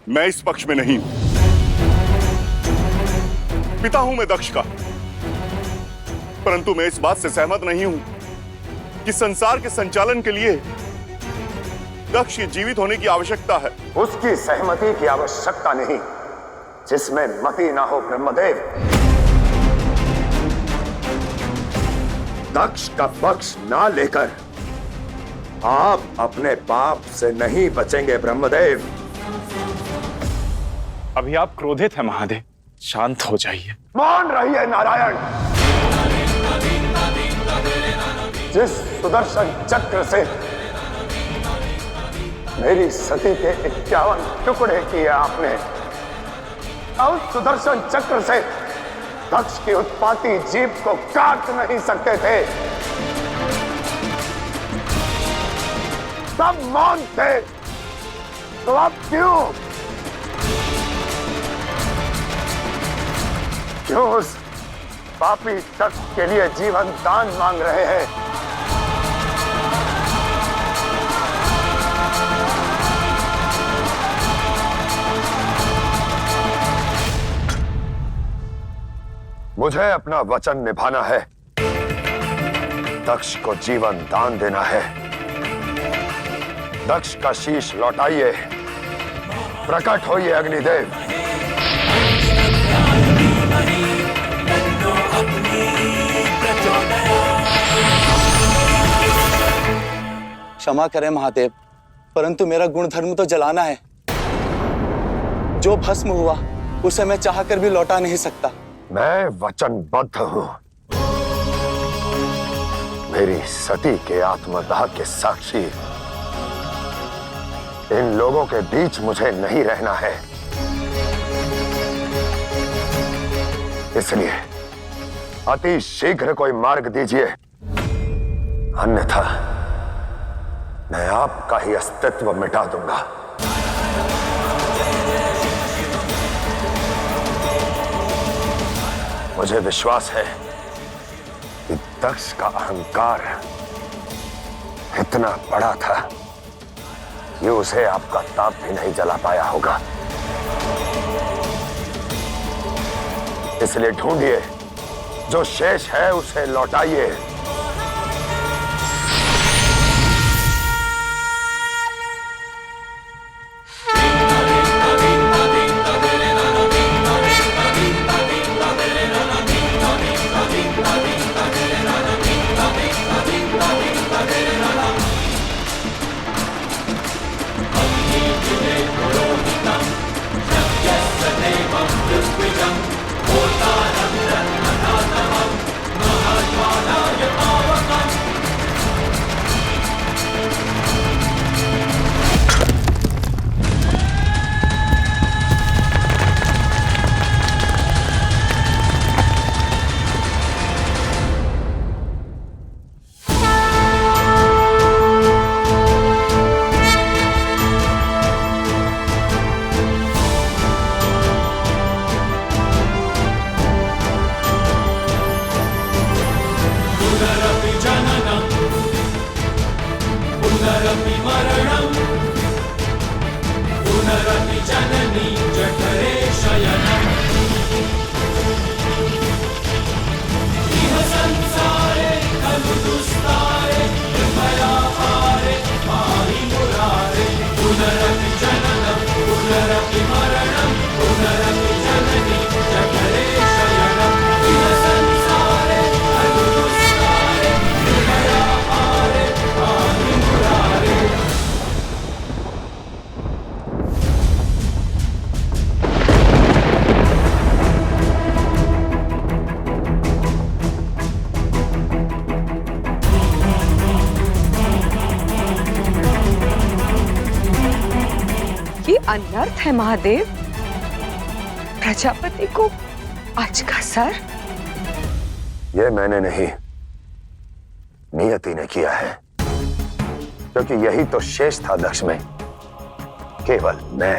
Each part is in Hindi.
मैं इस पक्ष में नहीं हूं। पिता हूं मैं दक्ष का, परंतु मैं इस बात से सहमत नहीं हूं कि संसार के संचालन के लिए दक्ष के जीवित होने की आवश्यकता है। उसकी सहमति की आवश्यकता नहीं जिसमें मति ना हो ब्रह्मदेव। दक्ष का पक्ष ना लेकर आप अपने पाप से नहीं बचेंगे ब्रह्मदेव। अभी आप क्रोधित हैं महादेव, शांत हो जाइए। मान रहिए नारायण। जिस सुदर्शन चक्र से मेरी सती के 51 टुकड़े किए आपने, उस सुदर्शन चक्र से दक्ष की उत्पाती जीभ को काट नहीं सकते थे। सब मौन थे, तो अब क्यों उस पापी दक्ष के लिए जीवन दान मांग रहे हैं? मुझे अपना वचन निभाना है। दक्ष को जीवन दान देना है। दक्ष का शीश लौटाइए। प्रकट होइए अग्निदेव। क्षमा करें महादेव, परंतु मेरा गुण धर्म तो जलाना है। जो भस्म हुआ उसे मैं चाहकर भी लौटा नहीं सकता। मैं वचनबद्ध हूं। मेरी सती के आत्मदाह के साक्षी इन लोगों के बीच मुझे नहीं रहना है। इसलिए अति शीघ्र कोई मार्ग दीजिए, अन्यथा मैं आपका ही अस्तित्व मिटा दूंगा। मुझे विश्वास है कि दक्ष का अहंकार इतना बड़ा था कि उसे आपका ताप भी नहीं जला पाया होगा। इसलिए ढूंढिए, जो शेष है उसे लौटाइए। अनर्थ है महादेव। प्रजापति को आज का सर। ये मैंने नहीं, नियति ने किया है, क्योंकि यही तो शेष था दक्ष में। केवल मैं।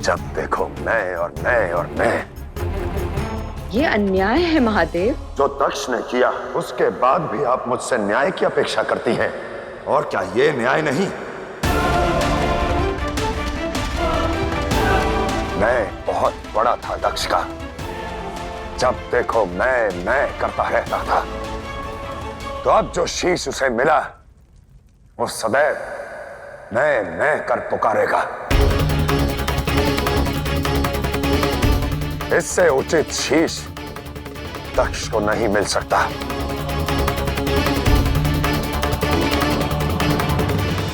जब देखो मैं और मैं और मैं। ये अन्याय है महादेव। जो दक्ष ने किया उसके बाद भी आप मुझसे न्याय की अपेक्षा करती हैं, और क्या ये न्याय नहीं? बड़ा था दक्ष का। जब देखो मैं करता रहता था, तो अब जो शीश उसे मिला वो सदैव मैं कर पुकारेगा। इससे उचित शीश दक्ष को नहीं मिल सकता।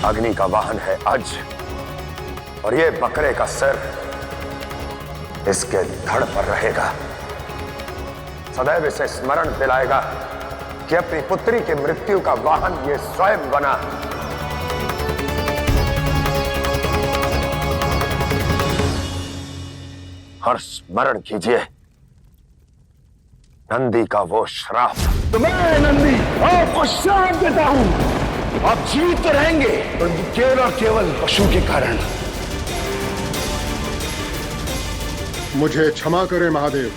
अग्नि का वाहन है अज, और ये बकरे का सिर इसके धड़ पर रहेगा। सदैव इसे स्मरण दिलाएगा कि अपनी पुत्री की मृत्यु का वाहन ये स्वयं बना। हर स्मरण कीजिए नंदी का वो श्राप। तो मैं नंदी आपको श्राप देता हूं, आप जीवित रहेंगे परंतु केवल और केवल पशु के कारण। मुझे क्षमा करें महादेव,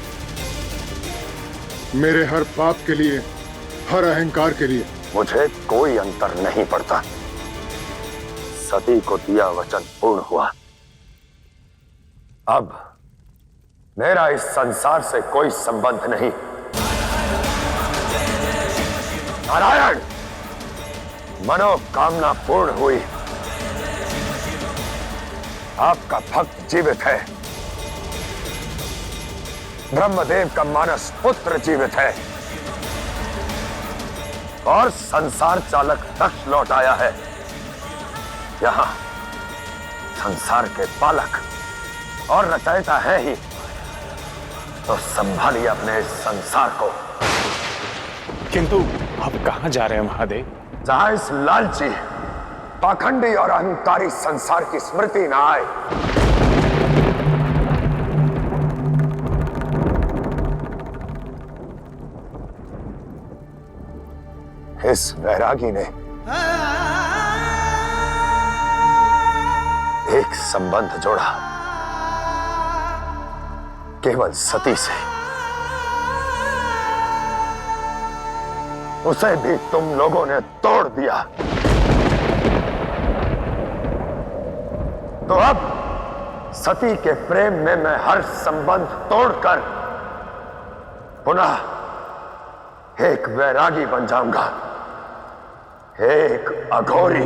मेरे हर पाप के लिए, हर अहंकार के लिए। मुझे कोई अंतर नहीं पड़ता। सती को दिया वचन पूर्ण हुआ। अब मेरा इस संसार से कोई संबंध नहीं। नारायण, मनोकामना पूर्ण हुई। आपका भक्त जीवित है। ब्रह्मदेव का मानस पुत्र जीवित है, और संसार चालक दक्ष लौट आया है। यहां संसार के पालक और रचयिता है ही, तो संभालिए अपने इस संसार को। किंतु आप कहां जा रहे हैं महादेव? जहां इस लालची, पाखंडी और अहंकारी संसार की स्मृति न आए। इस वैरागी ने एक संबंध जोड़ा केवल सती से। उसे भी तुम लोगों ने तोड़ दिया। तो अब सती के प्रेम में मैं हर संबंध तोड़कर पुनः एक वैरागी बन जाऊंगा, एक अघोरी।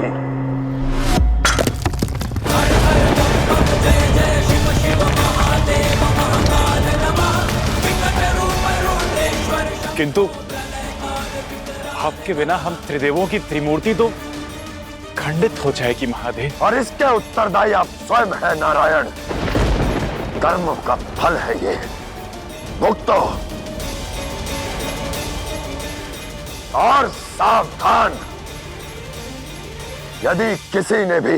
किंतु आपके बिना हम त्रिदेवों की त्रिमूर्ति तो खंडित हो जाएगी महादेव। और इसके उत्तरदायी आप स्वयं है नारायण। कर्मों का फल है ये, भुगतो। और सावधान, यदि किसी ने भी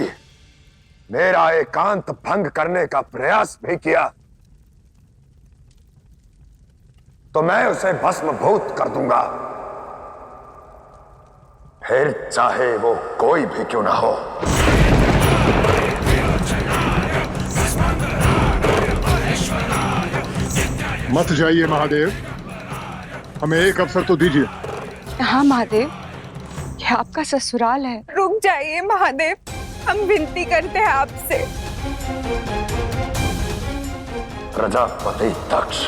मेरा एकांत भंग करने का प्रयास भी किया, तो मैं उसे भस्मभूत कर दूंगा, फिर चाहे वो कोई भी क्यों ना हो। मत जाइए महादेव, हमें एक अवसर तो दीजिए। हाँ महादेव, यह आपका ससुराल है। रुक जाइए महादेव, हम विनती करते हैं आपसे। प्रजापति दक्ष,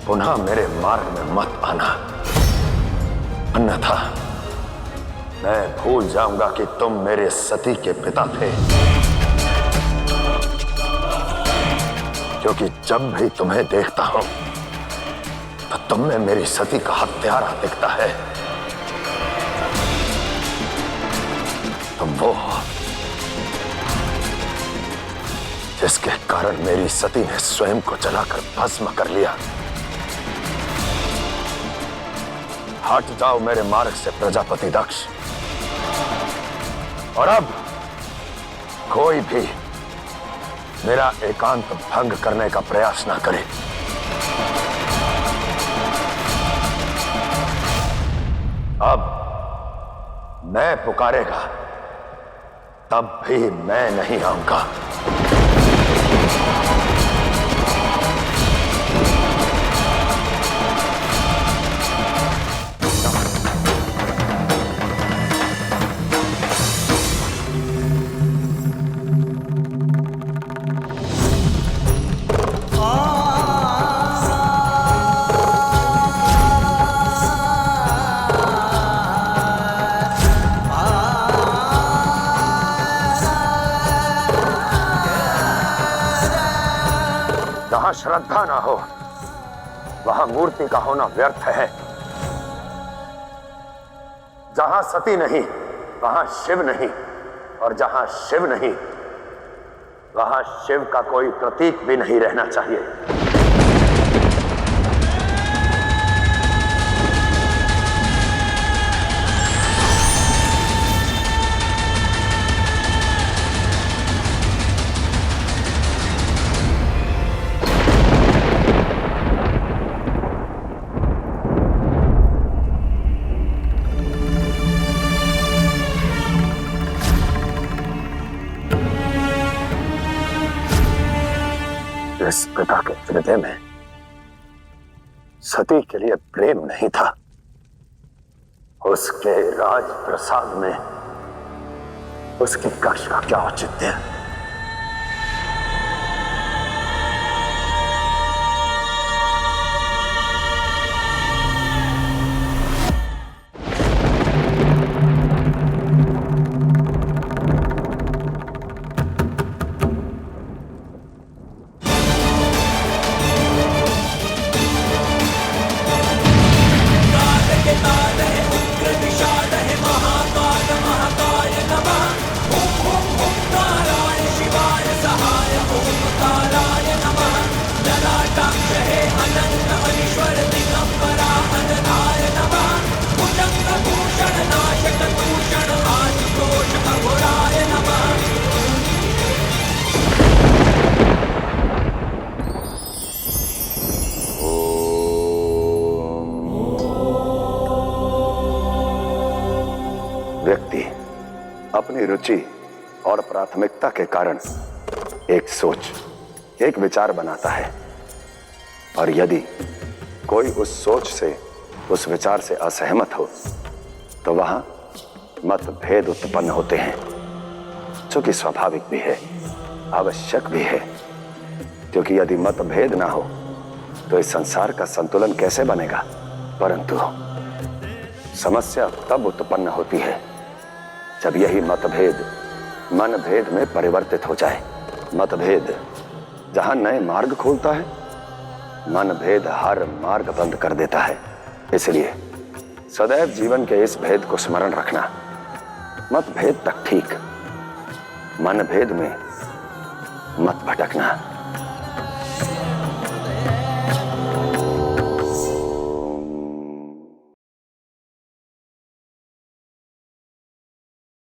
पुनः मेरे मार्ग में मत आना, अन्यथा मैं भूल जाऊंगा कि तुम मेरे सती के पिता थे। क्योंकि जब भी तुम्हें देखता हूं, तो तुम में मेरी सती का हत्यारा दिखता है। तुम वो हो जिसके कारण मेरी सती ने स्वयं को जलाकर भस्म कर लिया। हट जाओ मेरे मार्ग से प्रजापति दक्ष, और अब कोई भी मेरा एकांत भंग करने का प्रयास ना करे। अब मैं पुकारेगा तब भी मैं नहीं आऊंगा। जहां श्रद्धा ना हो वहां मूर्ति का होना व्यर्थ है। जहां सती नहीं वहां शिव नहीं, और जहां शिव नहीं वहां शिव का कोई प्रतीक भी नहीं रहना चाहिए। इस पिता के हृदय में सती के लिए प्रेम नहीं था, उसके राज प्रसाद में उसकी कक्ष का क्या औचित्य है? व्यक्ति अपनी रुचि और प्राथमिकता के कारण एक सोच, एक विचार बनाता है, और यदि कोई उस सोच से, उस विचार से असहमत हो तो वहां मतभेद उत्पन्न होते हैं, जो कि स्वाभाविक भी है, आवश्यक भी है। क्योंकि यदि मतभेद ना हो तो इस संसार का संतुलन कैसे बनेगा? परंतु समस्या तब उत्पन्न होती है जब यही मतभेद मनभेद में परिवर्तित हो जाए। मतभेद जहां नए मार्ग खोलता है, मनभेद हर मार्ग बंद कर देता है। इसलिए सदैव जीवन के इस भेद को स्मरण रखना। मतभेद तक ठीक, मनभेद में मत भटकना।